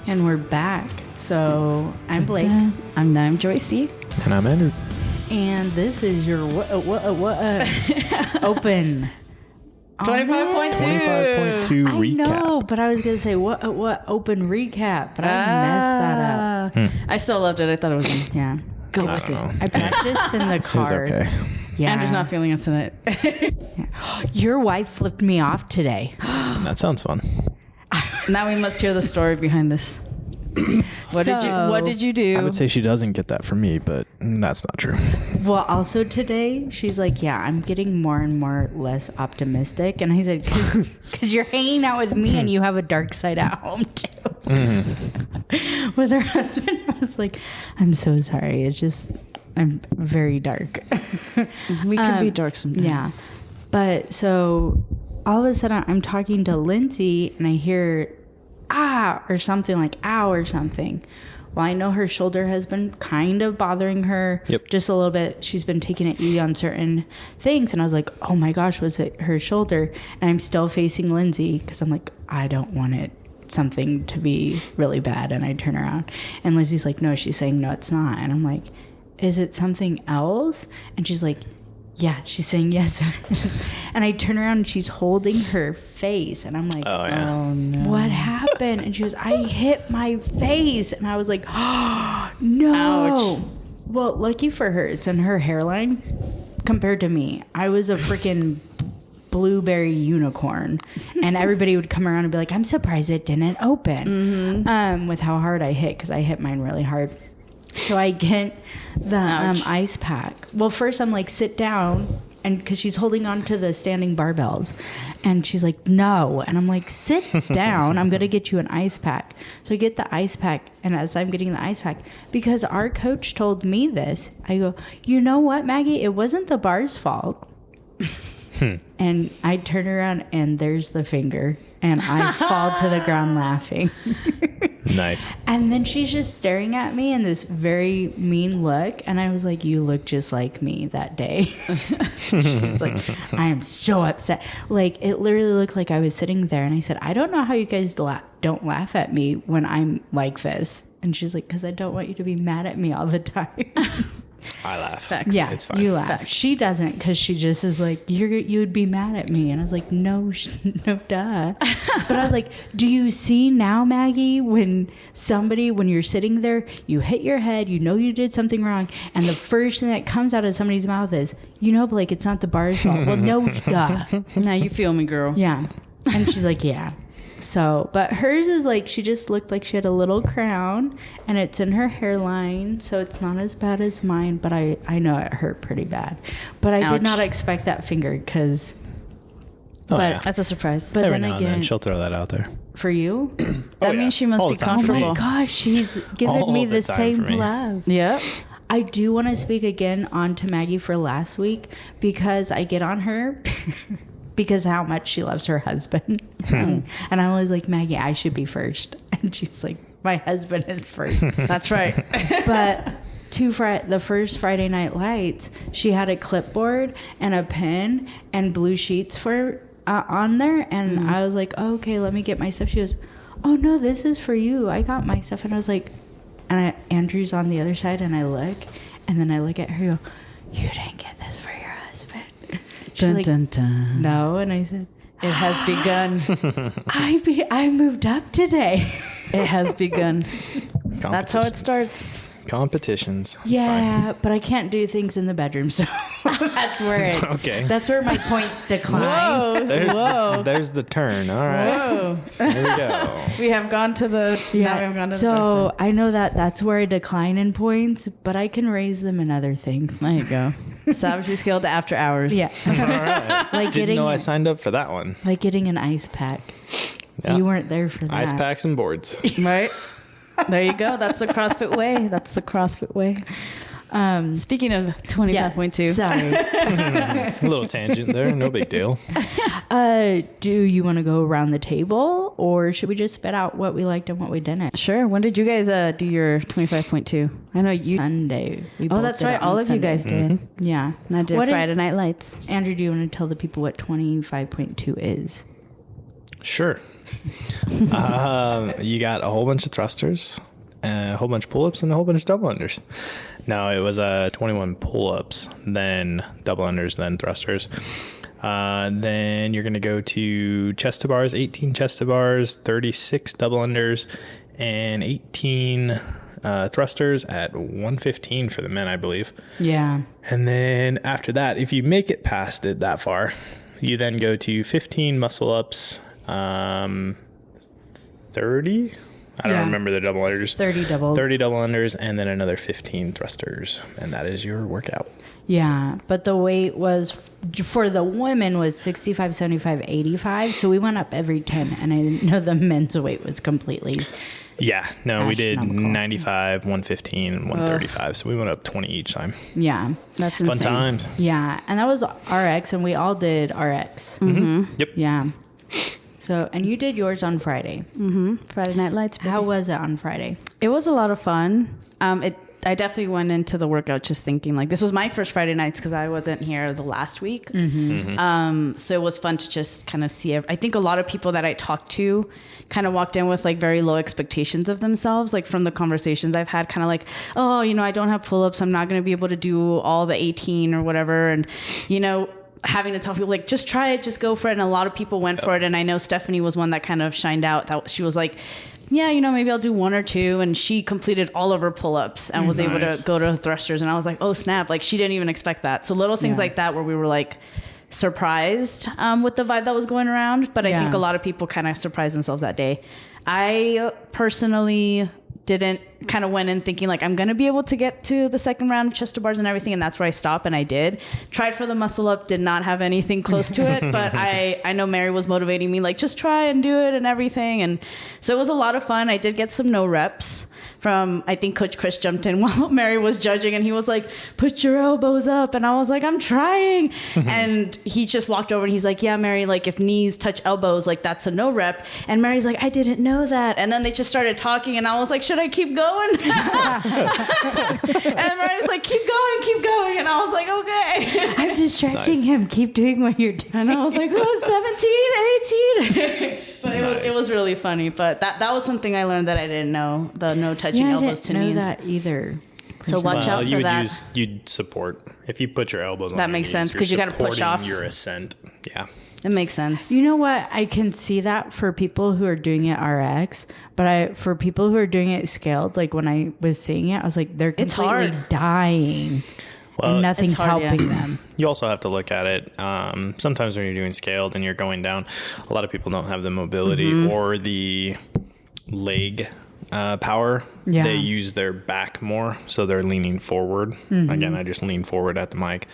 And we're back. So I'm Blake. I'm Joyce. And I'm Andrew. And this is your open 25.2 25.2 I recap. know, but I was gonna say what open recap, but I messed that up. I still loved it. I thought it was Yeah, go I with it. don't know. I practiced in the It was car. okay. Yeah, Andrew's not feeling it tonight. Your wife flipped me off today. That sounds fun. Now we must hear the story behind this. What did you do? I would say she doesn't get that from me, but that's not true. Well, also today, she's like, yeah, I'm getting more and more less optimistic. And I said, because you're hanging out with me and you have a dark side at home too. Mm-hmm. With her husband, I was like, I'm so sorry. It's just, I'm very dark. We can be dark sometimes. Yeah. But so all of a sudden I'm talking to Lindsay and I hear or something like ow or something. Well, I know her shoulder has been kind of bothering her just a little bit. She's been taking it easy on certain things. And I was like, oh my gosh, was it her shoulder? And I'm still facing Lindsay because I'm like, I don't want something to be really bad. And I turn around and Lindsay's like, no, she's saying, no, it's not. And I'm like, is it something else? And she's like, yeah, she's saying yes. And I turn around and she's holding her face. And I'm like, Oh, no. What happened? And she goes, I hit my face. And I was like, oh, no. Ouch. Well, lucky for her, it's in her hairline compared to me. I was a freaking blueberry unicorn. And everybody would come around and be like, I'm surprised it didn't open with how hard I hit, because I hit mine really hard. So I get the ice pack. Well, first I'm like, sit down. And because she's holding on to the standing barbells. And she's like, no. And I'm like, sit down. I'm going to get you an ice pack. So I get the ice pack. And as I'm getting the ice pack, because our coach told me this, I go, you know what, Maggie? It wasn't the bar's fault. And I turn around and there's the finger. And I fall to the ground laughing. Nice. And then she's just staring at me in this very mean look. And I was like, you look just like me that day. She's like, I am so upset. Like, it literally looked like I was sitting there. And I said, I don't know how you guys don't laugh at me when I'm like this. And she's like, because I don't want you to be mad at me all the time. I laugh. Facts. Yeah, It's fine. you laugh. Facts. She doesn't, because she just is like, you would be mad at me. And I was like, no, no, duh. But I was like, do you see now, Maggie, when you're sitting there, you hit your head, you know you did something wrong, and the first thing that comes out of somebody's mouth is, Blake, it's not the bar's fault. Well, no, duh. Now you feel me, girl. Yeah. And she's like, yeah. So, but hers is like, she just looked like she had a little crown and it's in her hairline. So it's not as bad as mine, but I know it hurt pretty bad. But I did not expect that finger because, Yeah. That's a surprise. but Every then now and again, then she'll throw that out there. for you, That means she must All be the time. oh comfortable. my gosh, she's giving All me the the time same for me. love. Yep. I do want to speak again on to Maggie for last week because I get on her because how much she loves her husband. And I'm always like, Maggie, I should be first. And she's like, my husband is first. That's right. But the first Friday Night Lights, she had a clipboard and a pen and blue sheets for on there. And I was like, oh, okay, let me get my stuff. She goes, oh, no, this is for you. I got my stuff. And I was like, Andrew's on the other side, and I look, and then I look at her and go, you didn't get this for your husband. She's Dun, like, dun, dun. no. And I said, It has begun. I moved up today. It has begun. That's how it Competitions. starts. Competitions. It's Yeah, but I can't do things in the bedroom, so that's where Okay. That's where my points decline. fine. There's the turn. All right. Whoa. There we go. We have gone to the. Now we have gone to the. So I know that's where I decline in points, but I can raise them in other things. There you go. Savagely skilled after hours. Yeah, All right. like Didn't know I signed up for that one. like getting an ice pack. Yeah. You weren't there for that. Ice packs and boards. Right. There you go. That's the CrossFit way. That's the CrossFit way. Speaking of 25.2. Sorry. A little tangent there. No big deal. Do you want to go around the table, or should we just spit out what we liked and what we didn't? Sure. When did you guys do your 25.2 I know you. Sunday. We Oh, both that's did it right. on All of you Sunday. guys did. Yeah. And I did What is- Friday Night Lights. Andrew, do you want to tell the people what 25.2 is? Sure. You got a whole bunch of thrusters, a whole bunch of pull-ups, and a whole bunch of double unders. No, it was 21 pull-ups, then double unders, then thrusters. Then you're going to go to chest to bars, 18 chest to bars, 36 double unders, and 18 thrusters at 115 for the men, I believe. Yeah. And then after that, if you make it past it that far, you then go to 15 muscle ups, 30. I don't remember the double unders. 30 double unders, and then another 15 thrusters, and that is your workout. Yeah, but the weight was for the women was 65, 75, 85. So we went up every 10, and I didn't know the men's weight was completely. Yeah, no, we did 95, 115, and 135. So we went up 20 each time. Yeah, that's insane. Fun times. Yeah, and that was RX, and we all did RX. Mm-hmm. Yep. Yeah. So, and you did yours on Friday. Mm-hmm. Friday Night Lights. Baby. How was it on Friday? It was a lot of fun. I definitely went into the workout just thinking like this was my first Friday nights because I wasn't here the last week. Mm-hmm. Mm-hmm. So it was fun to just kind of see. I think a lot of people that I talked to kind of walked in with like very low expectations of themselves. Like from the conversations I've had, kind of like, oh, I don't have pull-ups. I'm not going to be able to do all the 18 or whatever. And, having to tell people like, just try it, just go for it. And a lot of people went for it. And I know Stephanie was one that kind of shined out. That she was like, yeah, maybe I'll do one or two. And she completed all of her pull-ups and was able to go to thrusters. And I was like, oh, snap. Like she didn't even expect that. So little things like that where we were like surprised with the vibe that was going around. But I think a lot of people kind of surprised themselves that day. I personally went in thinking like I'm going to be able to get to the second round of chest to bars and everything. And that's where I stopped. And I did. Tried for the muscle up, did not have anything close to it. But I know Mary was motivating me like, just try and do it and everything. And so it was a lot of fun. I did get some no reps from, I think Coach Chris jumped in while Mary was judging and he was like, put your elbows up. And I was like, I'm trying. And he just walked over and he's like, yeah, Mary, like if knees touch elbows, like that's a no rep. And Mary's like, I didn't know that. And then they just started talking and I was like, should I keep going? And Mary's like, keep going. And I was like, okay. I'm distracting him. Keep doing what you're doing. And I was like, 17, 18. But it was really funny. But that was something I learned that I didn't know. The no touching elbows to knees. I didn't know that either. So watch out for that. You'd support if you put your elbows on that makes sense because you got to push off your ascent. Yeah. It makes sense. You know what? I can see that for people who are doing it RX, but for people who are doing it scaled, like when I was seeing it, I was like, they're completely dying. Well, and nothing's helping them. You also have to look at it. Sometimes when you're doing scaled and you're going down, a lot of people don't have the mobility or the leg power. Yeah. They use their back more, so they're leaning forward. Again, I just lean forward at the mic.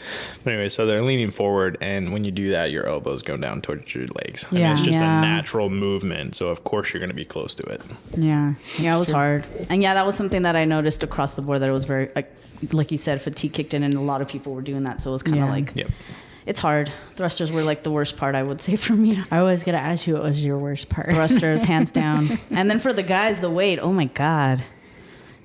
But anyway, so they're leaning forward, and when you do that, your elbows go down towards your legs. I mean, it's just a natural movement, so of course you're going to be close to it. Yeah, it was hard. And that was something that I noticed across the board, that it was very, like you said, fatigue kicked in, and a lot of people were doing that, so it was kind of like... Yep. It's hard. Thrusters were like the worst part, I would say, for me. I was going to ask you what was your worst part. Thrusters, hands down. And then for the guys, the weight. Oh, my God.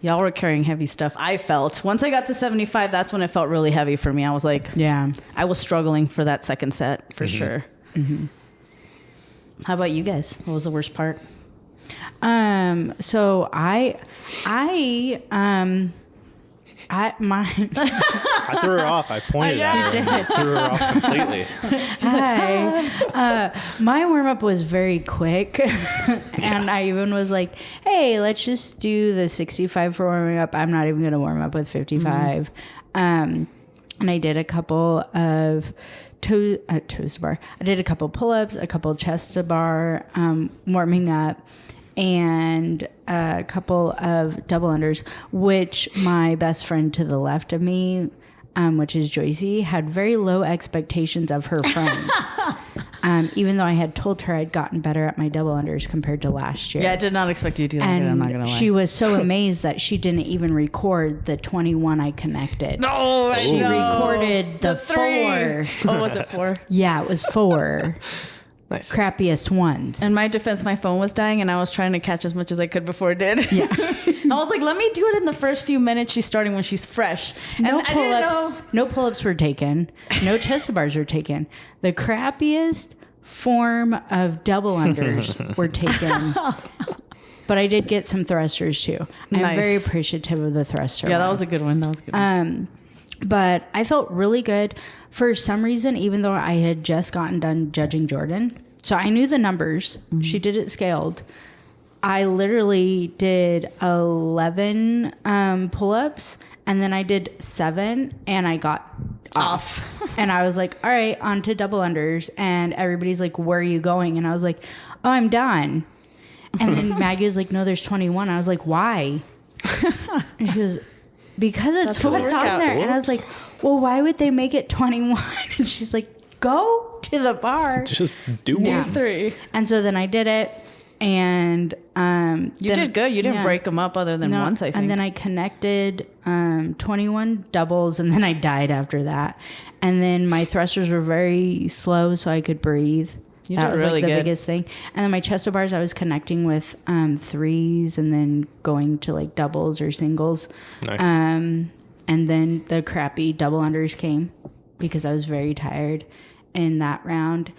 Y'all were carrying heavy stuff. I felt. Once I got to 75, that's when it felt really heavy for me. I was like, I was struggling for that second set, for sure. Mm-hmm. How about you guys? What was the worst part? So I threw her off. I pointed at her. I threw her off completely. My warm up was very quick, and I even was like, "Hey, let's just do the 65 for warming up. I'm not even going to warm up with 55." And I did a couple of toes to bar. I did a couple pull ups, a couple chest to bar, warming up. And a couple of double unders, which my best friend to the left of me, which is Joyce, had very low expectations of her friend. Even though I had told her I'd gotten better at my double unders compared to last year. Yeah, I did not expect you to do that. I'm not going to lie. She was so amazed that she didn't even record the 21 I connected. No, she recorded the 4. Oh, was it 4? Yeah, it was 4. Nice. Crappiest ones. In my defense, my phone was dying and I was trying to catch as much as I could before it did. Yeah. I was like, let me do it in the first few minutes she's starting when she's fresh. No pull-ups. No pull-ups were taken. No chest bars were taken. The crappiest form of double unders were taken. But I did get some thrusters too. I'm very appreciative of the thruster. Yeah, that was a good one. But I felt really good for some reason, even though I had just gotten done judging Jordan. So I knew the numbers. Mm-hmm. She did it scaled. I literally did 11 pull-ups, and then I did 7, and I got off. And I was like, all right, on to double unders. And everybody's like, where are you going? And I was like, oh, I'm done. And then Maggie was like, no, there's 21. I was like, why? And she goes, because it's what's on there. And I was like, well, why would they make it 21? And she's like, go to the bar. Just do it. Do 3. And so then I did it. And you did good. You didn't break them up other than once, I think. And then I connected 21 doubles, and then I died after that. And then my thrusters were very slow, so I could breathe. That was really like the biggest thing. And then my chest to bars, I was connecting with 3s and then going to like doubles or singles. Nice. And then the crappy double unders came because I was very tired in that round,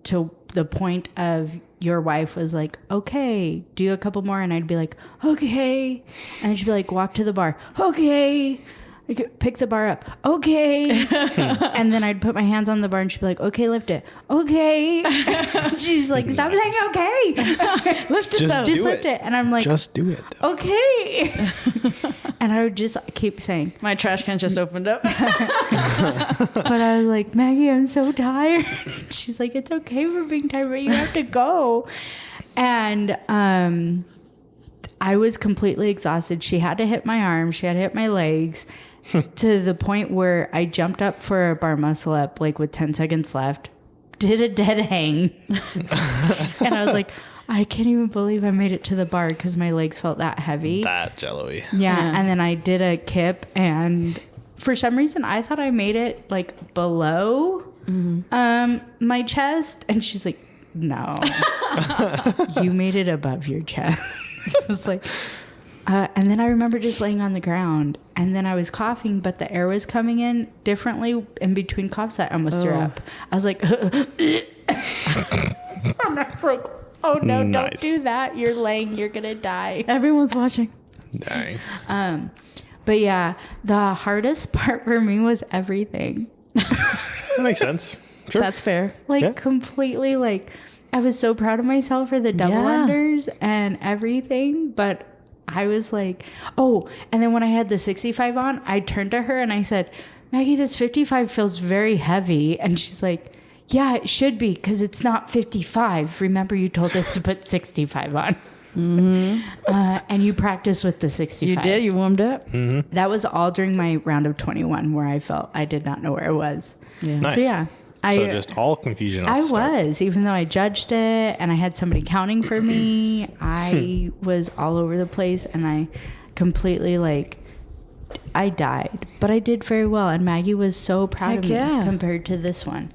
to the point of your wife was like, okay, do a couple more. And I'd be like, okay. And then she'd be like, walk to the bar. Okay. I could pick the bar up. Okay. And then I'd put my hands on the bar and she'd be like, okay, lift it. Okay. She's like, stop saying okay. Lift it though. Just lift it. And I'm like, just do it. Okay. And I would just keep saying, my trash can just opened up. But I was like, Maggie, I'm so tired. And she's like, it's okay for being tired, but you have to go. And I was completely exhausted. She had to hit my arms. She had to hit my legs. To the point where I jumped up for a bar muscle up, like with 10 seconds left, did a dead hang. And I was like, I can't even believe I made it to the bar because my legs felt that heavy. That jello-y. Yeah. And then I did a kip, and for some reason I thought I made it like below my chest. And she's like, no, you made it above your chest. I was like, and then I remember just laying on the ground, and then I was coughing, but the air was coming in differently in between coughs that I almost threw up. I was like, and I was like, oh no, don't do that. You're laying, you're going to die. Everyone's watching. Dang. But yeah, the hardest part for me was everything. That makes sense. Sure. That's fair. Like completely, like I was so proud of myself for the double unders and everything, but I was like, oh, and then when I had the 65 on, I turned to her and I said, Maggie, this 55 feels very heavy. And she's like, yeah, it should be because it's not 55. Remember, you told us to put 65 on. Mm-hmm. And you practiced with the 65. You did? You warmed up? Mm-hmm. That was all during my round of 21 where I felt I did not know where I was. Yeah. Nice. So yeah. So just all confusion. I was, even though I judged it and I had somebody counting for me, I was all over the place, and I completely I died, but I did very well. And Maggie was so proud of me compared to this one,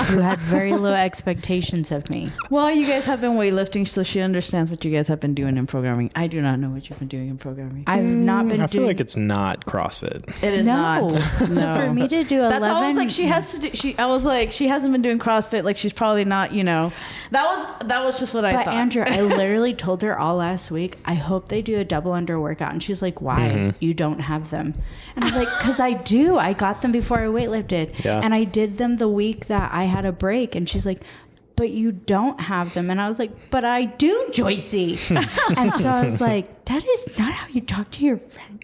who had very low expectations of me. Well, you guys have been weightlifting, so she understands what you guys have been doing in programming. I do not know what you've been doing in programming. I've not been. I feel like it's not CrossFit. It is not. No. So for me to do 11, that's all I was like. She has to do. I was like, she hasn't been doing CrossFit. Like, she's probably not. That was just what I thought. But Andrew, I literally told her all last week, I hope they do a double under workout, and she's like, why? Mm-hmm. You don't have them. And I was like, because I do. I got them before I weightlifted. Yeah. And I did them the week that I had a break. And she's like, but you don't have them. And I was like, but I do, Joycey. And so I was like, that is not how you talk to your friend.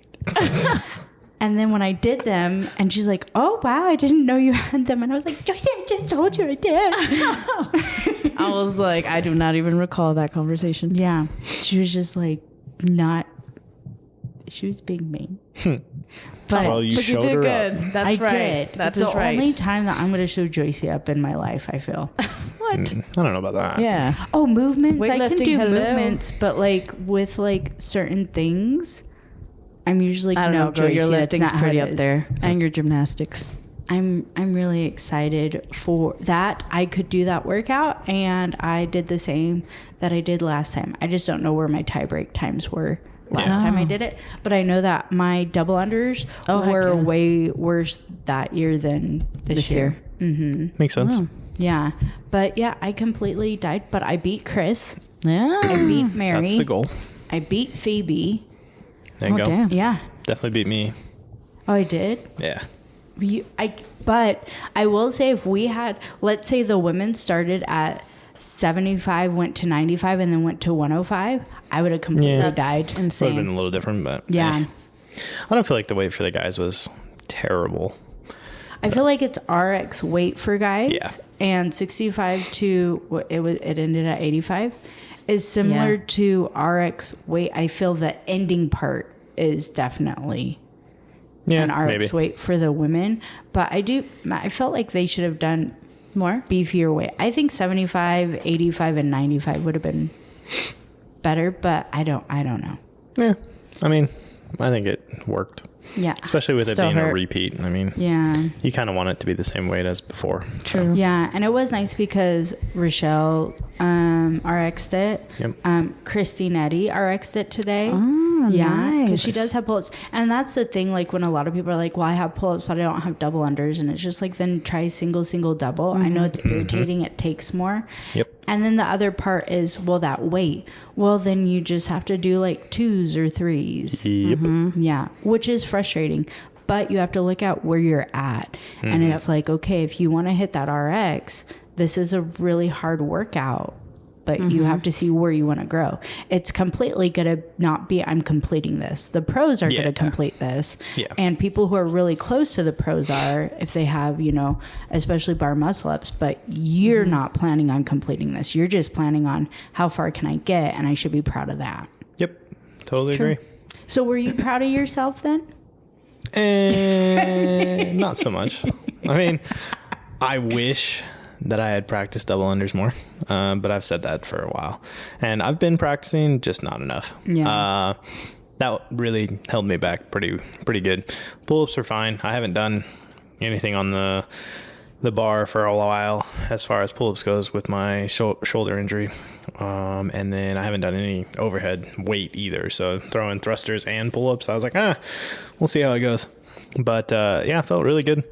And then when I did them, and she's like, oh, wow, I didn't know you had them. And I was like, Joycey, I just told you I did. I was like, I do not even recall that conversation. Yeah. She was just like, she was being mean. But you did good. Up. That's right. Did. That's the only time that I'm going to show Joycey up in my life, I feel. What? I don't know about that. Yeah. Oh, movements. I can do movements, but with certain things, I'm usually I don't know, girl. Joycey, your lifting's pretty up there, and your gymnastics. I'm really excited for that. I could do that workout, and I did the same that I did last time. I just don't know where my tie break times were last time I did it, but I know that my double unders were way worse that year than this year. Mm-hmm. Makes sense. Yeah. But yeah, I completely died, but I beat Chris. Yeah. I beat Mary. That's the goal. I beat Phoebe. There you go. Damn. Yeah. Definitely beat me. Oh, I did? Yeah. But I will say, if we had, let's say the women started at 75, went to 95, and then went to 105, I would have completely died. Would Insane. have been a little different, but Yeah. I don't feel like the weight for the guys was terrible. I feel like it's RX weight for guys. Yeah. And 65 to, it ended at 85, is similar Yeah. to RX weight. I feel the ending part is definitely an RX weight for the women. But I felt like they should have done More? beefier weight. I think 75, 85, and 95 would have been better, but I don't know. Yeah. I mean, I think it worked. Yeah. Especially with Still it being hurt. a repeat. I mean, Yeah. you kind of want it to be the same weight as before. True. Yeah. And it was nice because Rochelle RX'd it. Yep. Christine Eddy RX'd it today. Oh, Yeah, because nice. she does have pull-ups. And that's the thing, like when a lot of people are like, well, I have pull-ups, but I don't have double unders. And it's just like, then try single, double. I know it's irritating. It takes more. Yep. And then the other part is, well, that weight. Well, then you just have to do like 2s or 3s. Yep. Yeah, which is frustrating. But you have to look at where you're at. And it's like, okay, if you want to hit that RX, this is a really hard workout. But you have to see where you want to grow. It's completely going to not be, I'm completing this. The pros are going to complete this. Yeah. And people who are really close to the pros are, if they have, especially bar muscle ups, but you're not planning on completing this. You're just planning on how far can I get? And I should be proud of that. Yep. Totally agree. So were you proud of yourself then? Not so much. I mean, I wish that I had practiced double unders more, but I've said that for a while, and I've been practicing, just not enough. Yeah. That really held me back pretty good. Pull-ups are fine. I haven't done anything on the bar for a while as far as pull-ups goes with my shoulder injury, and then I haven't done any overhead weight either. So throwing thrusters and pull-ups, I was like, we'll see how it goes. But yeah, it felt really good.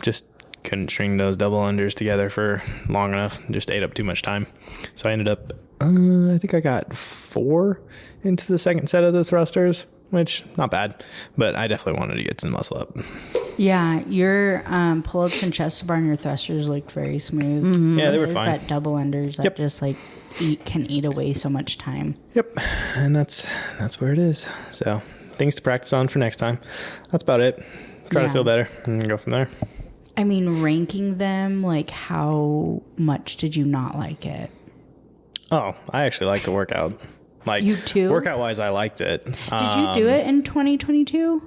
Just couldn't string those double unders together for long enough. Just ate up too much time. So I ended up, I think I got 4 into the second set of the thrusters, which not bad, but I definitely wanted to get some muscle up. Yeah, your pull-ups and chest to bar and your thrusters look very smooth. Yeah, they were It's fine. that double unders that just like can eat away so much time. Yep, and that's where it is. So things to practice on for next time. That's about it. Try to feel better and go from there. I mean, ranking them, like how much did you not like it? Oh, I actually liked the workout. Like, You too? Workout wise, I liked it. Did you do it in 2022?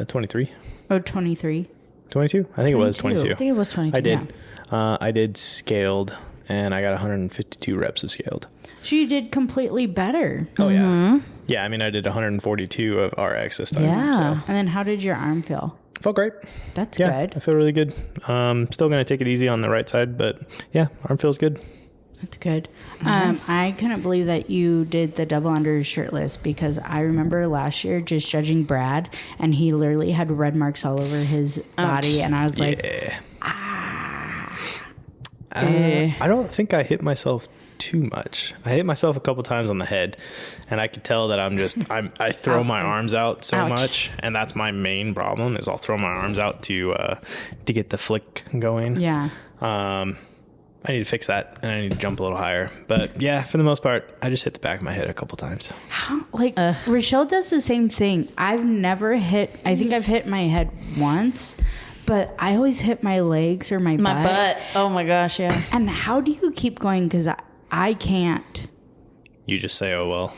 23. Oh, 23. 22? I think it was 22. I think it was 22. I did. I did scaled, and I got 152 reps of scaled. So you did completely better. Oh, yeah. Yeah, I mean, I did 142 of RX this time. Yeah. So. And then how did your arm feel? Felt great. That's Yeah, good. I feel really good. Still going to take it easy on the right side, but yeah, arm feels good. That's good. Nice. I couldn't believe that you did the double under shirtless, because I remember last year just judging Brad, and he literally had red marks all over his body, and I was like, I don't think I hit myself too much. I hit myself a couple times on the head, and I could tell that I throw my arms out so much, and that's my main problem is I'll throw my arms out to get the flick going. yeah. I need to fix that, and I need to jump a little higher. But yeah, for the most part, I just hit the back of my head a couple times. Like Rochelle does the same thing. I've never hit. I think I've hit my head once, but I always hit my legs or my butt. Oh my gosh, yeah. And how do you keep going? Because I can't. You just say, "Oh well."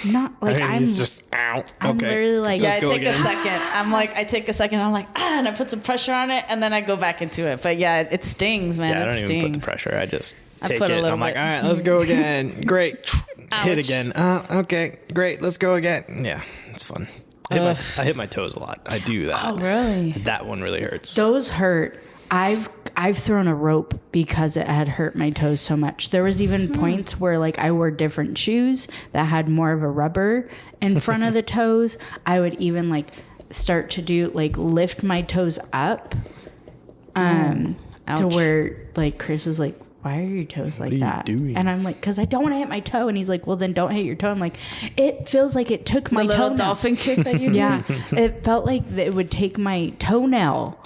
Not like I mean, it's just ow. I'm Okay. literally like, Yeah, Let's I go take again. a second. I take a second. I'm like, and I put some pressure on it, and then I go back into it. But yeah, it stings, man. Yeah, I it don't stings. even put the pressure. I just take put a it. little I'm like, bit. all right, let's go again. Great. Hit Ouch. again. Okay, great. Let's go again. Yeah, it's fun. I hit my toes a lot. I do that. oh really? That one really hurts. Those hurt. I've thrown a rope because it had hurt my toes so much. There was even points where like I wore different shoes that had more of a rubber in front of the toes. I would even like start to do like lift my toes up. Ouch. to where like Chris was like, why are your toes like that? Doing? And I'm like, because I don't want to hit my toe. And he's like, well, then don't hit your toe. I'm like, it feels like it took my the little toenail. dolphin kick that you did? Yeah, it felt like it would take my toenail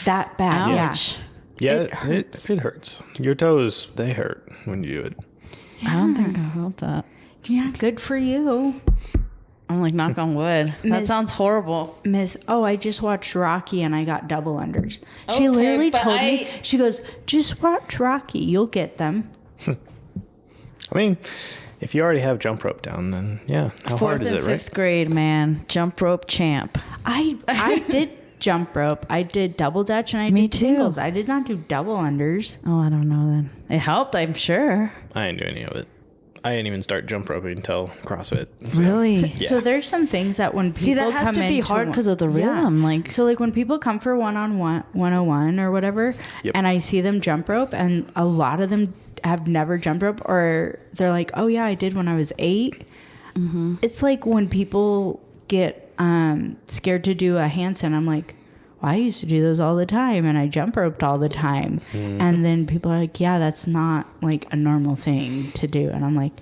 that bad. Ouch. Yeah, It it hurts. Your toes, they hurt when you do it. I don't think I felt that. Yeah, good for you. I'm like, knock on wood. That Miss- sounds horrible. Miss, I just watched Rocky and I got double unders. Okay, She literally but told me, she goes, just watch Rocky, you'll get them. I mean, if you already have jump rope down, then yeah. How hard is it, right? 5th grade, man. Jump rope champ. I did jump rope. I did double dutch and I Me did too. singles. I did not do double unders. Oh, I don't know then. It helped, I'm sure. I didn't do any of it. I didn't even start jump roping until CrossFit. So. Really? Yeah. So there's some things that when people See, that has come to be into hard one- because of the rhythm. Like, So like when people come for one-on-one 101 or whatever, Yep. and I see them jump rope, and a lot of them have never jumped rope, or they're like, oh yeah, I did when I was 8. Mm-hmm. It's like when people get scared to do a handstand, I'm like, well, I used to do those all the time and I jump roped all the time. And then people are like, yeah, that's not like a normal thing to do. And I'm like,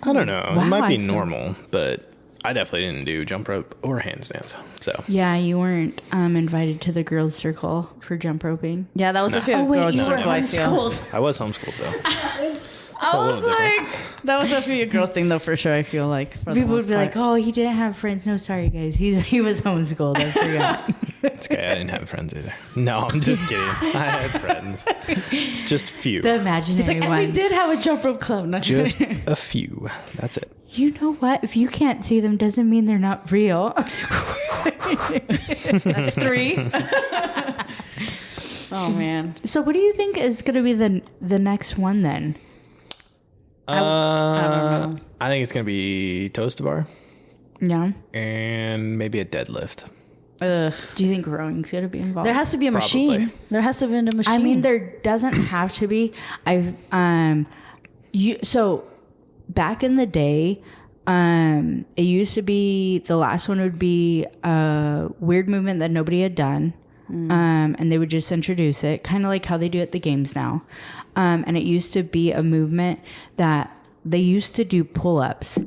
I don't know. Wow, it might be I feel- normal, but I definitely didn't do jump rope or handstands. So yeah, you weren't invited to the girls' circle for jump roping. yeah, that was a few girls' circle, I feel. I was homeschooled though. I was little different. like, that was a few girl thing though, for sure, I feel like. For the People most would be like, part. oh, he didn't have friends. No, sorry, guys. He was homeschooled. I forgot. It's okay. I didn't have friends either. No, I'm just kidding. I had friends. Just few. The imaginary He's like, and we ones. did have a jump rope club. Not Just a few. That's it. You know what? If you can't see them, doesn't mean they're not real. That's 3. Oh, man. So what do you think is going to be the next one then? I don't know. I think it's gonna be toes to bar Yeah. and maybe a deadlift. Ugh. Do you think rowing's going to be involved? There has to be a machine. Probably. There has to be a machine. I mean, there doesn't have to be. So back in the day, it used to be the last one would be a weird movement that nobody had done. And they would just introduce it, kind of like how they do at the games now. And it used to be a movement that they used to do pull-ups.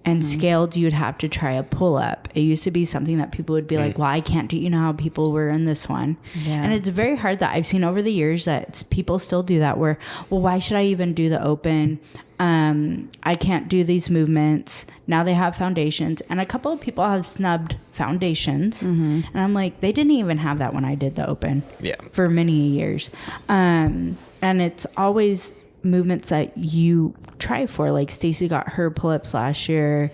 And scaled, you'd have to try a pull-up. It used to be something that people would be like, well, I can't do, you know how people were in this one. Yeah. And it's very hard that I've seen over the years that people still do that where, well, why should I even do the open? I can't do these movements. Now they have foundations. And a couple of people have snubbed foundations. And I'm like, they didn't even have that when I did the open. Yeah. For many years. And it's always movements that you try for, like Stacy got her pull-ups last year,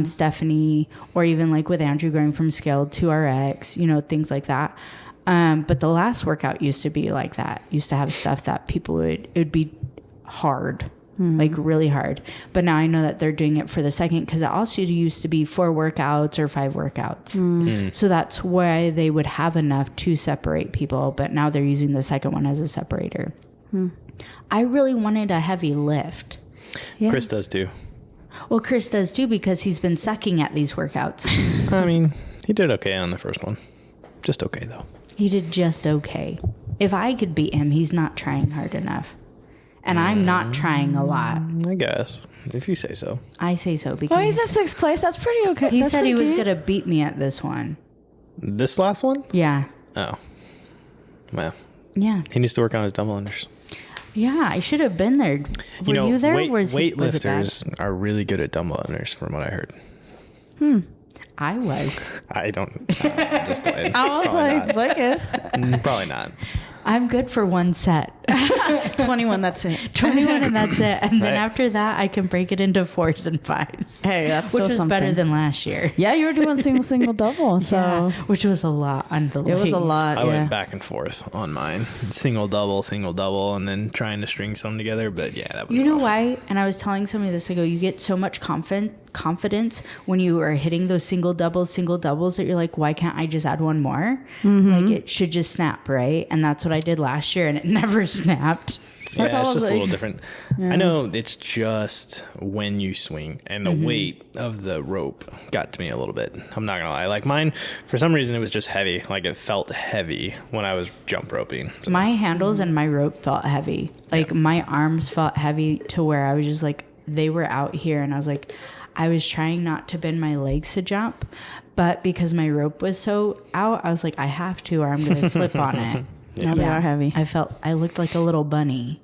Stephanie, or even like with Andrew going from scaled to RX, you know, things like that. But the last workout used to be like that, used to have stuff that people it would be hard, like really hard. But now I know that they're doing it for the second, because it also used to be 4 workouts or 5 workouts. So that's why they would have enough to separate people, but now they're using the second one as a separator. I really wanted a heavy lift. Yeah. Chris does too. Well, Chris does too, because he's been sucking at these workouts. I mean, he did okay on the first one. Just okay though. He did just okay. If I could beat him, he's not trying hard enough. And I'm not trying a lot. I guess, if you say so. I say so because Oh, he's in 6th place. That's pretty okay. he That's said he pretty was good. going to beat me at this one. This last one? Yeah. Oh. Well, Yeah. he needs to work on his dumbbell unders. Yeah, I should have been there. Were you there? Was it bad? Weightlifters are really good at dumbbell unders, from what I heard. I was. I don't. I'm just playing. I was Probably like, Blake is. not. Probably not. I'm good for one set. 21, that's it. 21 and that's it. And then Right. after that, I can break it into 4s and 5s. Hey, that's which still was something. better than last year. Yeah, you were doing single, double. So Yeah, which was a lot on the it was a legs. lot. I yeah. went back and forth on mine. Single, double, and then trying to string some together. But yeah, that was You know rough. why? And I was telling somebody this ago, you get so much confidence when you are hitting those single doubles that you're like, why can't I just add one more? Like it should just snap, right? And that's what I did last year, and it never snapped. Yeah, it's just a little different. Yeah. I know it's just when you swing and the weight of the rope got to me a little bit. I'm not gonna lie. Like mine, for some reason, it was just heavy. Like it felt heavy when I was jump roping. So. My handles and my rope felt heavy. Like my arms felt heavy to where I was just like, they were out here, and I was like, I was trying not to bend my legs to jump, but because my rope was so out, I was like, I have to, or I'm gonna slip on it. Yeah, they are heavy. I looked like a little bunny.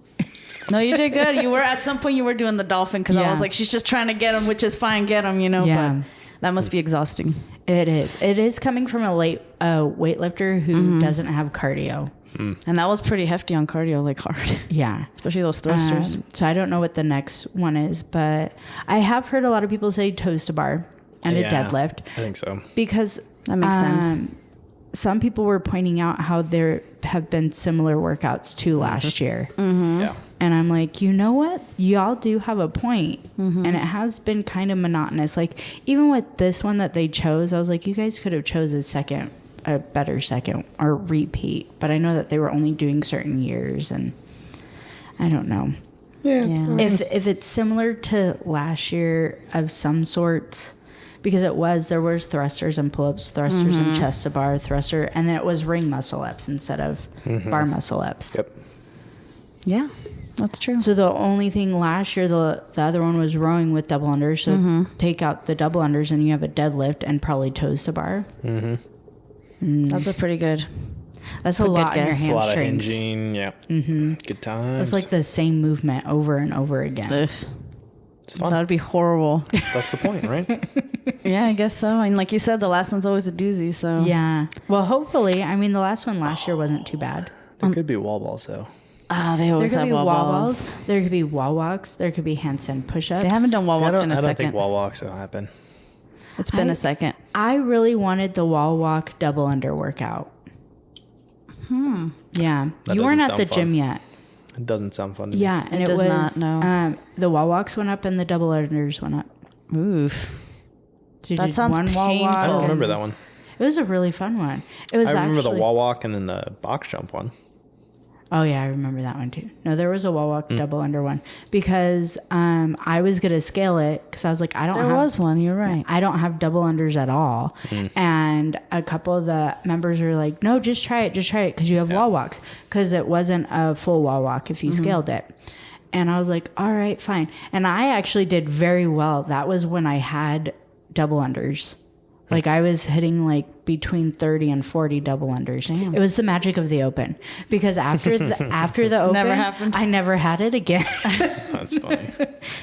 No, you did good. You were at some point you were doing the dolphin because I was like, she's just trying to get him, which is fine, get him, but that must be exhausting. It is coming from a weightlifter who doesn't have cardio. And that was pretty hefty on cardio, like hard. Yeah. Especially those thrusters. So I don't know what the next one is, but I have heard a lot of people say toes to bar and a deadlift. I think so. Because that makes sense. Some people were pointing out how there have been similar workouts to last year. Yeah. And I'm like, you know what? Y'all do have a point. And it has been kind of monotonous. Like, even with this one that they chose, I was like, you guys could have chose a better second or repeat. But I know that they were only doing certain years, and I don't know. Yeah. If it's similar to last year of some sorts, because there were thrusters and pull-ups, thrusters and chest to bar, thruster, and then it was ring muscle ups instead of bar muscle ups. Yep. Yeah, that's true. So the only thing last year, the other one was rowing with double unders. So take out the double unders and you have a deadlift and probably toes to bar. That's a pretty good. That's a lot on your hamstrings. A lot of hinging. Yeah. Good times. It's like the same movement over and over again. Ugh. It's fun. That'd be horrible. That's the point, right? Yeah, I guess so. And like you said, the last one's always a doozy. So yeah. Well, hopefully, I mean, the last one last year wasn't too bad. There could be wall balls though. They always have wall balls. There could be wall walks. There could be handstand push-ups. They haven't done wall walks in a second. I don't think wall walks will happen. It's been a second. I really wanted the wall walk double under workout. Yeah. You weren't at the gym yet. It doesn't sound fun to me. Yeah, and it does not, no. The wall walks went up and the double unders went up. Oof. So that sounds painful. I don't remember that one. It was a really fun one. I remember the wall walk and then the box jump one. Oh, yeah, I remember that one too. No, there was a wall walk double under one because I was going to scale it because I was like, There was one, you're right. I don't have double unders at all. And a couple of the members were like, no, just try it because you have wall walks, because it wasn't a full wall walk if you scaled it. And I was like, all right, fine. And I actually did very well. That was when I had double unders. Like I was hitting like between 30 and 40 double unders. Damn. It was the magic of the open, because after the open, never happened. I never had it again. That's funny.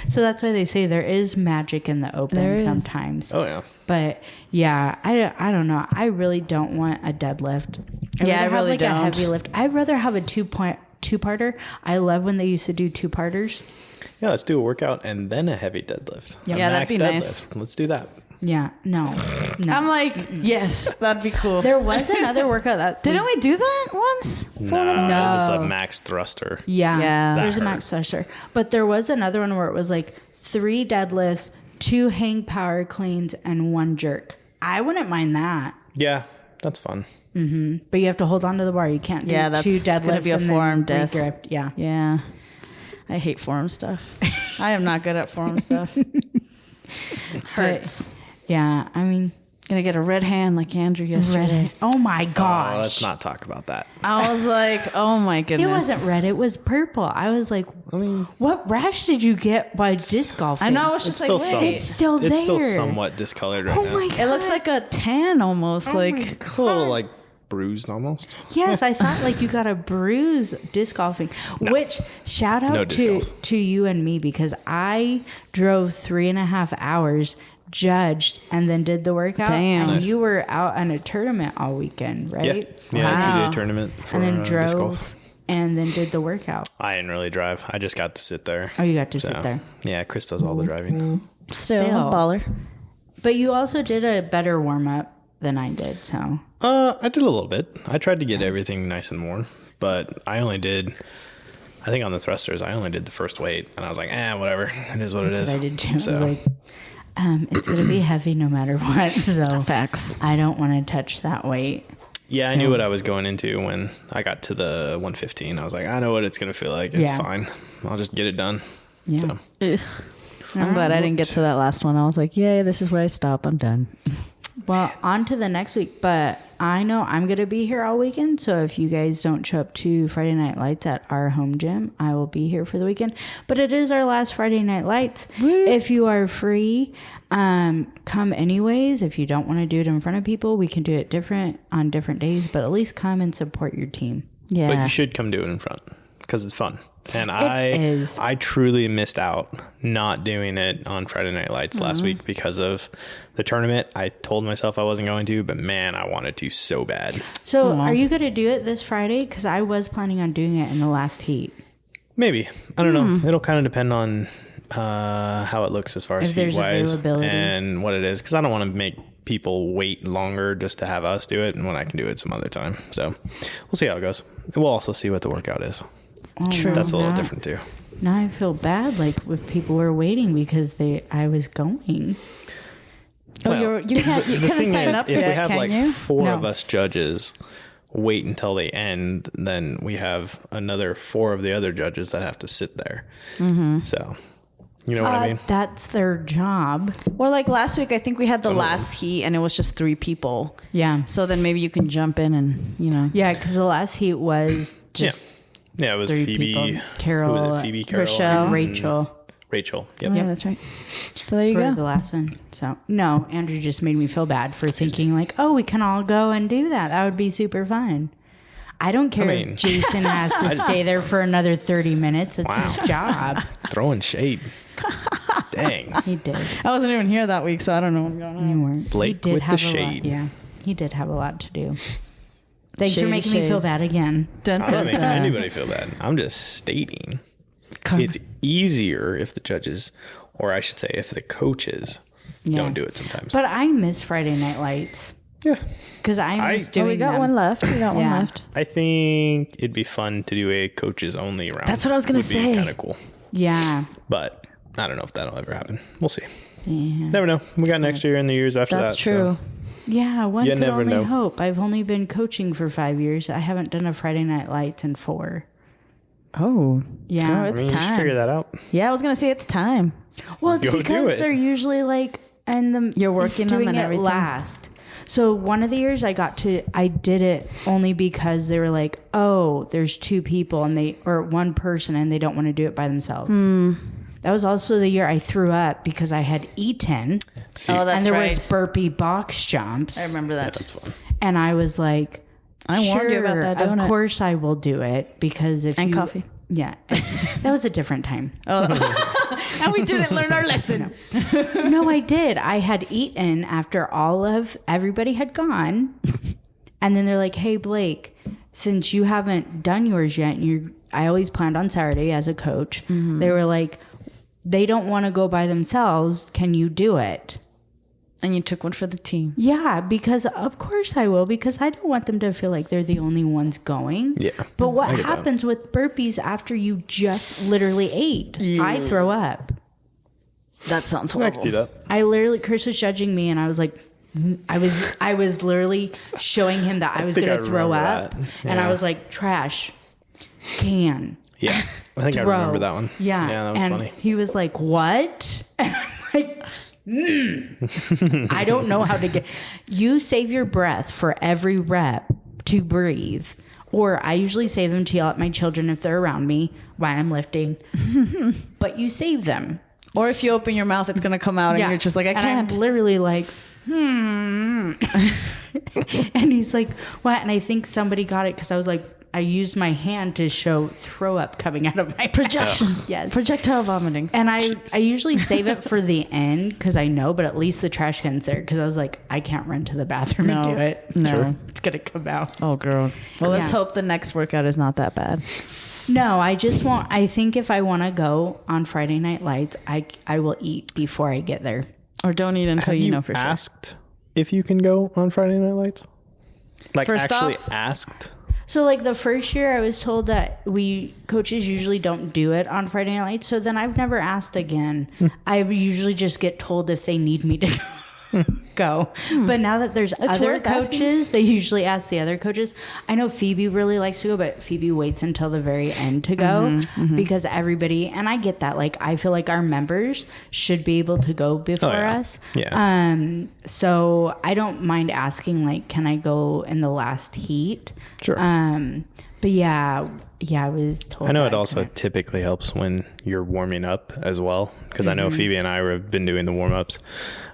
So that's why they say there is magic in the open sometimes. Oh yeah. But yeah, I don't know. I really don't want a deadlift. I really don't. A heavy lift. I'd rather have a two-parter. I love when they used to do two-parters. Yeah, let's do a workout and then a heavy deadlift. Yeah, that'd be nice. Let's do that. Yeah, no. I'm like, yes, that'd be cool. There was another workout that didn't we do that once? No, it was a max thruster. Yeah. There's a max thruster, but there was another one where it was like 3 deadlifts, 2 hang power cleans, and 1 jerk. I wouldn't mind that. Yeah, that's fun. But you have to hold on to the bar. You can't do 2 deadlifts. Gonna be a forearm death. Yeah. I hate forearm stuff. I am not good at forearm stuff. It hurts. Yeah, I mean, gonna get a red hand like Andrew yesterday. Red. Oh my gosh! Oh, let's not talk about that. I was like, oh my goodness. It wasn't red; it was purple. I was like, what rash did you get by disc golfing? I know. I was just like, wait, it's still there. It's still somewhat discolored right now. Oh my god! It looks like a tan almost. It's a little like bruised almost. Yes, I thought like you got a bruise disc golfing. No. Which shout out to you and me, because I drove 3.5 hours. Judged and then did the workout. Damn. And you were out on a tournament all weekend, right? Yeah, 2-day tournament for and then disc drove golf. And then did the workout. I didn't really drive. I just got to sit there. Oh, you got to sit there. Yeah, Chris does all the driving. Still a baller. But you also did a better warm up than I did, so. I did a little bit. I tried to get everything nice and warm, but I think on the thrusters, I only did the first weight, and I was like, whatever. It is what it is. I did too. So. I was like, it's going to be heavy no matter what. So facts. I don't want to touch that weight. Yeah, I knew what I was going into when I got to the 115. I was like, I know what it's going to feel like. It's fine. I'll just get it done. Yeah. So. I'm glad I didn't get to that last one. I was like, yay, this is where I stop. I'm done. Well, on to the next week, but I know I'm going to be here all weekend. So if you guys don't show up to Friday Night Lights at our home gym, I will be here for the weekend. But it is our last Friday Night Lights. Woo. If you are free, come anyways. If you don't want to do it in front of people, we can do it on different days, but at least come and support your team. Yeah. But you should come do it in front because it's fun. And I truly missed out not doing it on Friday Night Lights last week because of the tournament. I told myself I wasn't going to, but man, I wanted to so bad. So are you going to do it this Friday? Because I was planning on doing it in the last heat. Maybe. I don't know. It'll kind of depend on how it looks as far as heat-wise and what it is. Because I don't want to make people wait longer just to have us do it and when I can do it some other time. So we'll see how it goes. We'll also see what the workout is. Oh, true. That's a little different too. Now I feel bad, like if people were waiting because I was going. Well, you can't sign up for if that, we have like you? 4 of us judges wait until they end, then we have another 4 of the other judges that have to sit there. Mm-hmm. So, you know what I mean? That's their job. Well, like last week, I think we had the last heat and it was just 3 people. Yeah. So then maybe you can jump in and, Yeah, because the last heat was just... Yeah, it was 3 Phoebe, people. Carol, Phoebe, Carol, Rochelle, and Rachel. Yep. Oh, yeah, that's right. So there you for go. the last one. So no, Andrew just made me feel bad for thinking like, oh, we can all go and do that. That would be super fun. I don't care if Jason has to stay there for another 30 minutes. It's his job. Throwing shade. Dang. He did. I wasn't even here that week, so I don't know what's going on. You weren't. Blake he did with have the a shade. Lot, yeah, he did have a lot to do. Thanks Shady for making me feel bad again. I'm not making anybody feel bad. I'm just stating it's easier if the judges, or I should say if the coaches don't do it sometimes. But I miss Friday Night Lights. Yeah. Because I miss doing we got them. one left. We got one left. I think it'd be fun to do a coaches only round. That's what I was going to say. Kind of cool. Yeah. But I don't know if that'll ever happen. We'll see. Yeah. Never know. We got next year and the years after that. That's true. So. Yeah, one You could never only know. hope. I've only been coaching for 5 years. I haven't done a Friday Night Lights in 4. Oh. Yeah. It's You should time. figure that out. Yeah, I was going to say it's time. Well, it's Go do because it. they're usually like, and You're working them doing and it everything. last. So one of the years I did it only because they were like, oh, there's 2 people or 1 person and they don't want to do it by themselves. That was also the year I threw up because I had eaten. See, Oh, that's and there right. was burpee box jumps. I remember that. that's fun. And I was like, I warned you about that donut. Of course I will do it because if And you... coffee. Yeah. That was a different time. And we didn't learn our lesson. No, I did. I had eaten after everybody had gone. And then they're like, hey, Blake, since you haven't done yours yet, and I always planned on Saturday as a coach. Mm-hmm. They were like, they don't want to go by themselves. Can you do it? And you took one for the team. Yeah, because of course I will, because I don't want them to feel like they're the only ones going. Yeah. But what happens with burpees after you just literally ate? I throw up. That sounds I can horrible. see that. I literally, Chris was judging me and I was like, I was literally showing him that I was going to throw up. Yeah. And I was like, trash, can. Yeah. I think I throw. remember that one. Yeah. Yeah, that was and funny. He was like, what? And I'm like, I don't know how to you save your breath for every rep to breathe. Or I usually save them to yell at my children if they're around me while I'm lifting. But you save them. Or if you open your mouth, it's going to come out and you're just like, I can't. I'm literally like, And he's like, what? And I think somebody got it because I was like, I used my hand to show throw up coming out of my projection. Yes. Projectile vomiting. And I usually save it for the end because I know, but at least the trash can's there because I was like, I can't run to the bathroom and do it. No. Sure. It's going to come out. Oh, girl. Well, let's Yeah. hope the next workout is not that bad. No, I think if I want to go on Friday Night Lights, I will eat before I get there. Or don't eat until Have you know for sure. asked if you can go on Friday Night Lights? Like First actually off- asked? So like the first year I was told that coaches usually don't do it on Friday Night Lights. So then I've never asked again. I usually just get told if they need me to go. go. But now that there's other worth asking. coaches, they usually ask the other coaches. I know Phoebe really likes to go, but Phoebe waits until the very end to go because everybody, and I get that. Like, I feel like our members should be able to go before us. Yeah. So I don't mind asking, like, can I go in the last heat? Sure. But yeah, I was told. I know it also typically helps when you're warming up as well, because I know Phoebe and I have been doing the warm ups.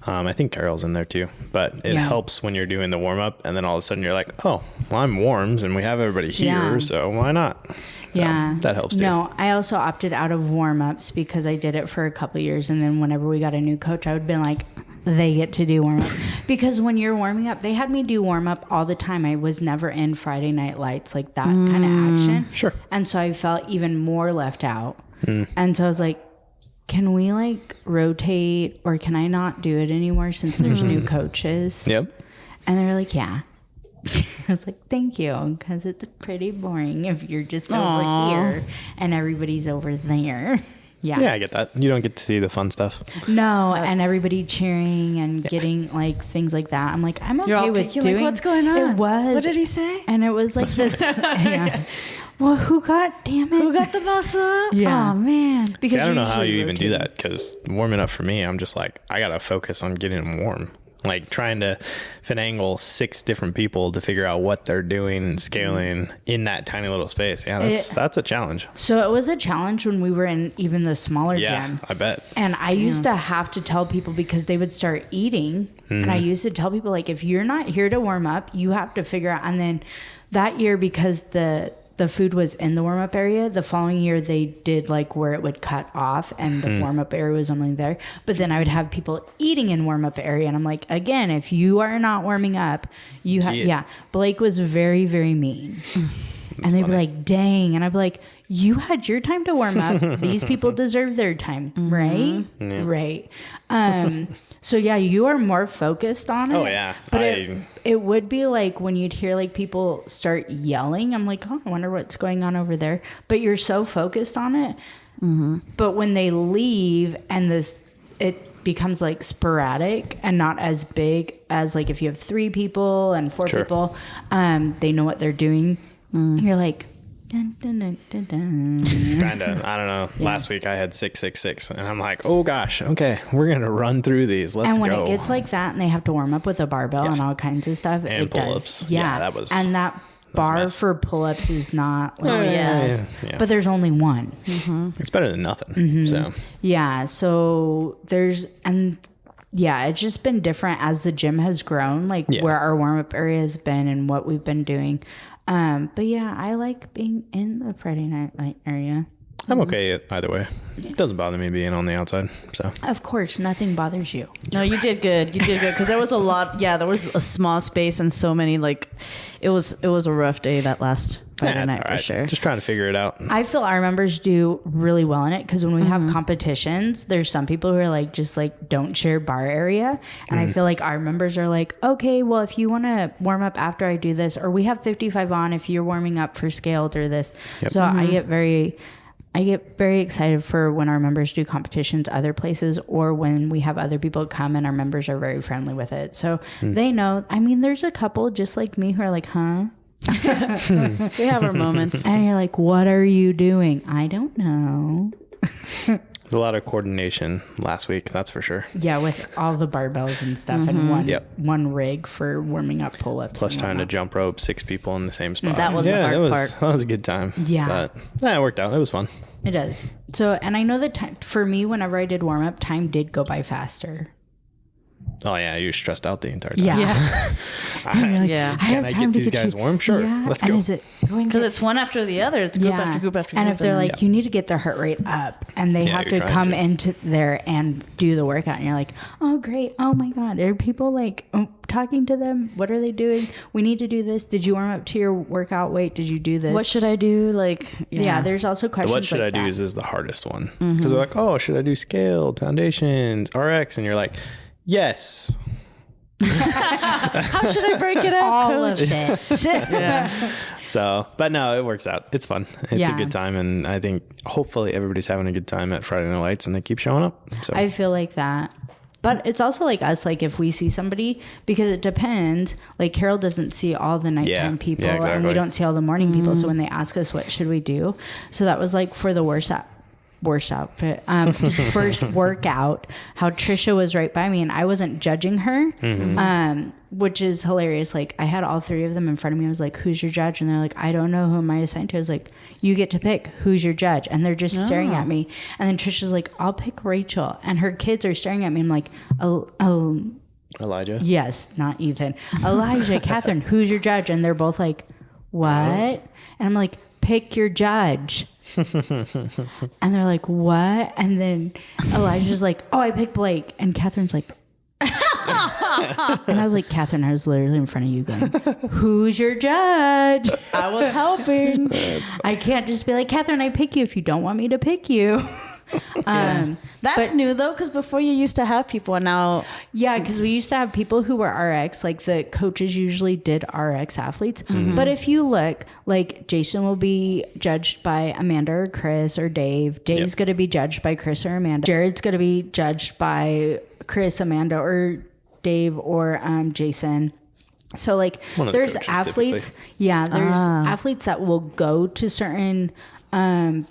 I think Carol's in there too, but it helps when you're doing the warm up, and then all of a sudden you're like, oh, well, I'm warms and we have everybody here, so why not? So that helps too. No, I also opted out of warm ups because I did it for a couple of years, and then whenever we got a new coach, I would be like, they get to do warm up. Because when you're warming up, they had me do warm up all the time. I was never in Friday Night Lights, like that kind of action. Sure. And so I felt even more left out. And so I was like, can we like rotate, or can I not do it anymore since there's new coaches? Yep. And they were like, yeah. I was like, thank you, because it's pretty boring if you're just over here and everybody's over there. Yeah, I get that. You don't get to see the fun stuff. No, and everybody cheering and getting like things like that. I'm like, I'm okay with doing. Like, what's going on? It was. What did he say? And it was like this. Well, who got the bus up? Yeah. Oh man. Because I don't know how you even do that, because warming up for me, I'm just like, I gotta focus on getting them warm. Like trying to finagle 6 different people to figure out what they're doing and scaling in that tiny little space. Yeah, that's a challenge. So it was a challenge when we were in even the smaller gym. I bet. And I used to have to tell people, because they would start eating. And I used to tell people, like, if you're not here to warm up, you have to figure out. And then that year, because the food was in the warm-up area, the following year they did like where it would cut off and the warm-up area was only there. But then I would have people eating in warm-up area, and I'm like, again, if you are not warming up, you have Blake was very, very mean. And they'd be like, dang. And I'd be like, you had your time to warm up. These people deserve their time, right? Right. So yeah, you are more focused on it. Oh yeah. But it would be like when you'd hear like people start yelling, I'm like, oh, I wonder what's going on over there. But you're so focused on it. But when they leave and it becomes like sporadic and not as big as like if you have 3 people and 4 people, they know what they're doing. You're like, dun, dun, dun, dun, dun. Kind of. I don't know. Last week I had 666, and I'm like, oh gosh, okay, we're gonna run through these. Let's go. And when it gets like that, and they have to warm up with a barbell and all kinds of stuff, and it pull-ups. does. Yeah, that was. And that bar for pull-ups is not. Like, yeah. But there's only one. It's better than nothing. So yeah. So there's it's just been different as the gym has grown, like where our warm-up area has been and what we've been doing. But yeah, I like being in the Friday Night Light area. I'm okay either way. It doesn't bother me being on the outside. So of course, nothing bothers you. No, you did good. You did good, because there was a lot. Yeah, there was a small space and so many. Like, it was a rough day that last Friday night for sure. Just trying to figure it out. I feel our members do really well in it, because when we have competitions, there's some people who are like, just like, don't share bar area. And I feel like our members are like, okay, well, if you want to warm up after I do this, or we have 55 on if you're warming up for scaled or this. So I get very excited for when our members do competitions other places, or when we have other people come and our members are very friendly with it. So they know. I mean, there's a couple just like me who are like, huh? We have our moments. And you're like, what are you doing? I don't know. There's a lot of coordination last week, that's for sure. Yeah, with all the barbells and stuff and one rig for warming up pull-ups. Plus trying to jump rope 6 people in the same spot. That was the hard part. That was a good time. Yeah. But it worked out. It was fun. It does. So, and I know that time, for me, whenever I did warm-up, time did go by faster. Oh yeah, you're stressed out the entire time. Yeah. Can I get these guys warm? Sure. Let's go. Is it going? Because it's one after the other. It's group after group after group. And if they're like, you need to get their heart rate up, and they have to come into there and do the workout, and you're like, oh great, oh my god, are people like talking to them? What are they doing? We need to do this. Did you warm up to your workout weight? Did you do this? What should I do? Like, there's also questions. What should like I do is the hardest one, because they're like, oh, should I do scaled, foundations, RX, and you're like, yes. How should I break it up? All of it. Yeah. So, but no, it works out. It's fun. It's a good time, and I think hopefully everybody's having a good time at Friday Night Lights, and they keep showing up. So I feel like that. But it's also like us, like if we see somebody, because it depends, like Carol doesn't see all the nighttime people and we don't see all the morning people. So when they ask us, what should we do? So that was like for the worst outfit, first workout, how Trisha was right by me and I wasn't judging her, which is hilarious. Like I had all three of them in front of me. I was like, who's your judge? And they're like, I don't know, who am I assigned to? I was like, you get to pick who's your judge. And they're just staring at me. And then Trisha's like, I'll pick Rachel. And her kids are staring at me. I'm like, oh, Elijah? Yes, not Ethan. Elijah, Catherine, who's your judge? And they're both like, what? And I'm like, pick your judge. And they're like, what? And then Elijah's like, oh, I picked Blake. And Catherine's like, and I was like, Catherine, I was literally in front of you going, who's your judge? I was helping. I can't just be like, Catherine, I pick you if you don't want me to pick you. That's new though, because before you used to have people and now because we used to have people who were RX, like the coaches usually did RX athletes, but if you look, like Jason will be judged by Amanda or Chris or Dave's going to be judged by Chris or Amanda, Jared's going to be judged by Chris, Amanda, or Dave or Jason. So like there's athletes there's athletes that will go to certain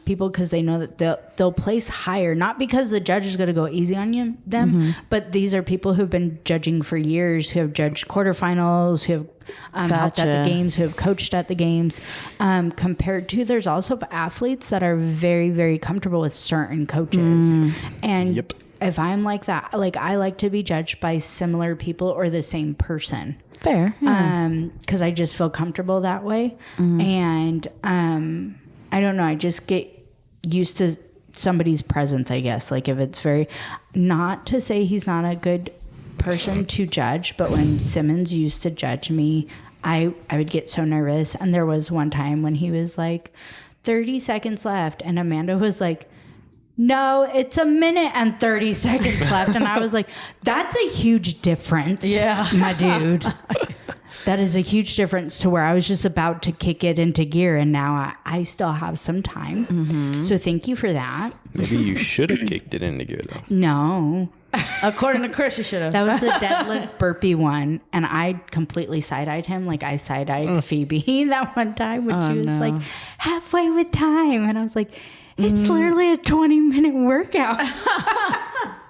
people because they know that they'll place higher, not because the judge is going to go easy on them, but these are people who've been judging for years, who have judged quarterfinals, who have helped at the games, who have coached at the games, compared to there's also athletes that are very, very comfortable with certain coaches. And if I'm like that, like I like to be judged by similar people or the same person. Fair. Because I just feel comfortable that way. And I don't know, I just get used to somebody's presence, I guess. Like if it's very, not to say he's not a good person to judge, but when Simmons used to judge me, I would get so nervous. And there was one time when he was like 30 seconds left and Amanda was like, no, it's a minute and 30 seconds left. And I was like, that's a huge difference. Yeah, my dude. That is a huge difference to where I was just about to kick it into gear. And now I still have some time. So thank you for that. Maybe you should have kicked it into gear though. No. According to Chris, you should have. That was the deadlift burpee one. And I completely side-eyed him. Like I side-eyed Phoebe that one time when she was like halfway with time. And I or it's literally a 20-minute workout.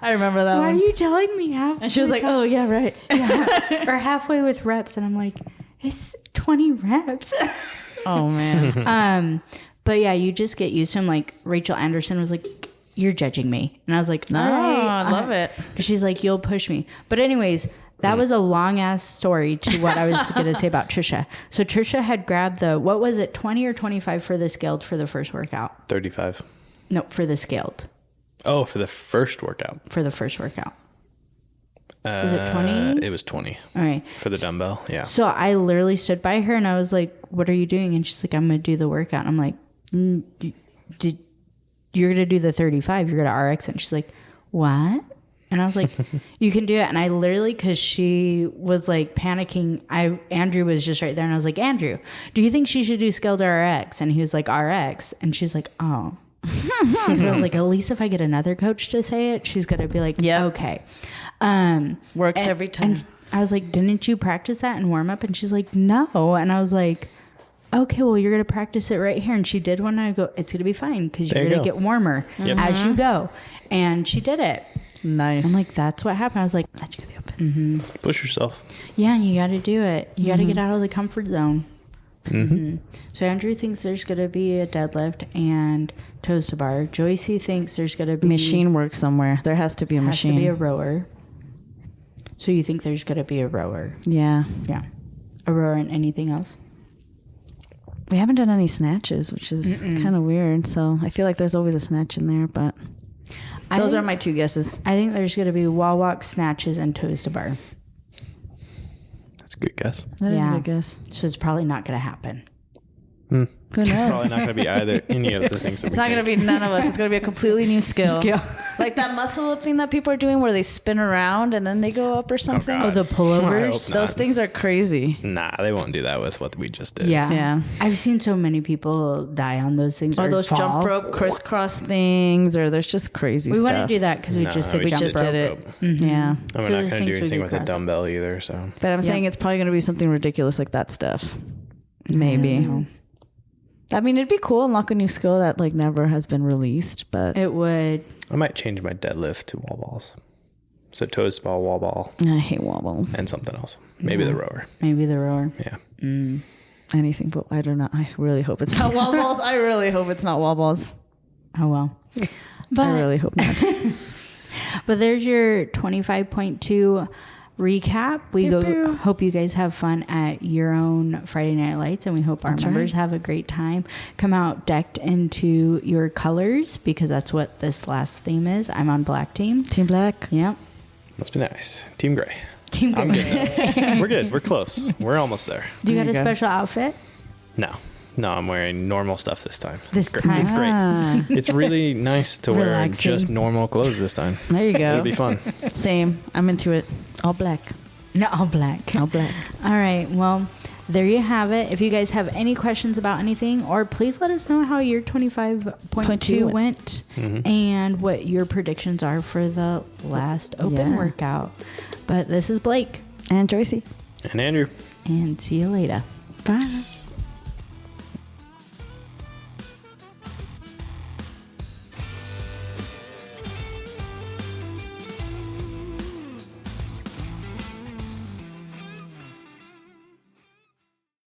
I remember that Why one. are you telling me halfway? And she was like, oh, yeah, right. Yeah. Or halfway with reps. And I'm like, it's 20 reps. Oh, man. But yeah, you just get used to him. Like Rachel Anderson was like, you're judging me. And I was like, no, I love it. She's like, you'll push me. But anyways, that was a long ass story to what I was going to say about Trisha. So Trisha had grabbed what was it, 20 or 25 for the scaled for the first workout? 35. No, for the scaled. Oh, for the first workout. For the first workout. Was it 20? It was 20. All right. For the dumbbell, yeah. So I literally stood by her and I was like, what are you doing? And she's like, I'm going to do the workout. And I'm like, you're going to do the 35. You're going to RX. And she's like, what? And I was like, you can do it. And I literally, because she was like panicking, Andrew was just right there. And I was like, Andrew, do you think she should do scaled RX? And he was like, RX. And she's like, oh. Because I was like, at least if I get another coach to say it, she's going to be like, okay. Works every time. And I was like, didn't you practice that and warm up? And she's like, no. And I was like, okay, well, you're going to practice it right here. And she did one. And I go, it's going to be fine because you're going to get warmer as you go. And she did it. Nice. I'm like, that's what happened. I was like, let's go the open. Push yourself. Yeah, you got to do it. You got to get out of the comfort zone. So Andrew thinks there's going to be a deadlift and toes to bar. Joycey thinks there's going to be machine work somewhere. There has to be a machine. Has to be a rower. So you think there's going to be a rower? Yeah. Yeah. A rower and anything else? We haven't done any snatches, which is kind of weird. So I feel like there's always a snatch in there, but those are my two guesses. I think there's going to be wall walk, snatches, and toes to bar. That's a good guess. That is a good guess. So it's probably not going to happen. Who knows? It's probably not going to be either any of the things. It's not going to be none of us. It's going to be a completely new skill. Like that muscle up thing that people are doing where they spin around and then they go up or something. Oh, the pullovers. Those things are crazy. Nah, they won't do that with what we just did. Yeah. I've seen so many people die on those things. Or those jump rope crisscross things, or there's just crazy stuff. We wouldn't do that because we just did jump rope. Did it. Mm-hmm. Yeah. And we're not going to do anything with a dumbbell either. So, but I'm saying it's probably going to be something ridiculous like that stuff. Maybe. I mean, it'd be cool, unlock a new skill that like never has been released, but it would. I might change my deadlift to wall balls. So toes ball, wall ball. I hate wall balls. And something else. Maybe the rower. Yeah. Anything, but I don't know. I really hope it's not wall balls. I really hope it's not wall balls. Oh well. But I really hope not. But there's your 25.2 recap. We hope you guys have fun at your own Friday Night Lights, and we hope our members have a great time. Come out decked into your colors, because that's what this last theme is. I'm on black team. Team black. Yep. Must be nice. Team gray. Team gray. I'm good. We're good. We're close. We're almost there. Do you got a special outfit? No, I'm wearing normal stuff this time. It's great. It's really nice to wear just normal clothes this time. There you go. It'll be fun. Same. I'm into it. All black. No, all black. All black. All right. Well, there you have it. If you guys have any questions about anything, or please let us know how your 25.2 went and what your predictions are for the last open workout. But this is Blake. And Joyce. And Andrew. And see you later. Bye.